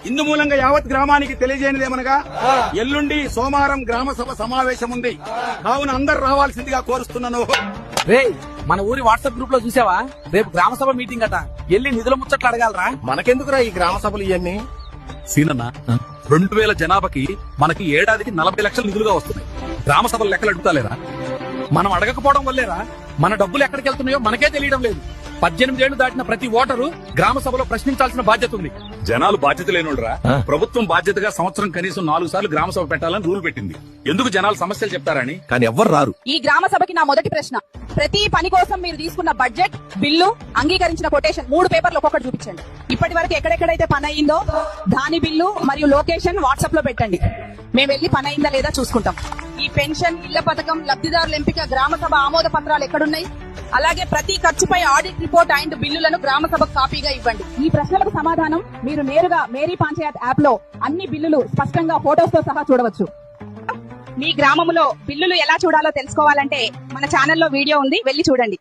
ఇందు మూలంగా యావత్ గ్రామానికి తెలియజేయనిదేమనగా ఎల్లుండి సోమవారం గ్రామ సభ సమావేశం ఉంది. కావున అందరు రావాల్సిందిగా కోరుస్తున్నాను. రే, మన ఊరి వాట్సాప్ గ్రూప్ లో చూసావా? రేపు గ్రామ సభ మీటింగ్ అట. ఎల్లి నిధుల ముచ్చట్లు అడగాలరా. మనకెందుకురా ఈ గ్రామ సభలు ఇవన్నీ? సీనన్న, 2000 జనాభాకి మనకి ఏడాదికి 40 లక్షలు నిధులుగా వస్తున్నాయి. గ్రామ సభలు లెక్కలు అడుగుతాలేరా? మనం అడగకపోవడం వల్లేరా మన డబ్బులు ఎక్కడికి వెళ్తున్నాయో మనకే తెలియడం లేదు. 18 ఏళ్లు దాటిన ప్రతి ఓటరు గ్రామ సభలో ప్రశ్నించాల్సిన బాధ్యత ఉంది. జనాలు బాధ్యత లేనోడ్రా. ప్రభుత్వం బాధ్యతగా సంవత్సరం కనీసం 4 సార్లు గ్రామ సభ పెట్టాలని రూల్ పెట్టింది. ఎందుకు జనాలు సమస్యలు చెప్తారని. కానీ ఎవ్వరు రారు. ఈ గ్రామ సభకి నా మొదటి ప్రశ్న, ప్రతి పని కోసం మీరు తీసుకున్న బడ్జెట్, బిల్లు, అంగీకరించిన కొటేషన్ 3 పేపర్లు ఒక్కొక్కటి చూపించండి. ఇప్పటి వరకు ఎక్కడెక్కడైతే పని అయిందో దాని బిల్లు మరియు లొకేషన్ వాట్సాప్ లో పెట్టండి. మేము వెళ్లి పని అయిందా లేదా చూసుకుంటాం. ఈ పెన్షన్, ఇళ్ల పథకం, లబ్ధిదారుల ఎంపిక, గ్రామ సభ ఆమోద పత్రాలు ఎక్కడున్నాయి? అలాగే ప్రతి ఖర్చుపై ఆడిట్ రిపోర్ట్ అండ్ బిల్లులను గ్రామ సభకు కాపీగా ఇవ్వండి. ఈ ప్రశ్నలకు సమాధానం మీరు నేరుగా మేరీ పంచాయత్ యాప్ లో అన్ని బిల్లులు స్పష్టంగా ఫోటోస్ తో సహా చూడవచ్చు. మీ గ్రామంలో బిల్లులు ఎలా చూడాలో తెలుసుకోవాలంటే మన ఛానల్లో వీడియో ఉంది, వెళ్లి చూడండి.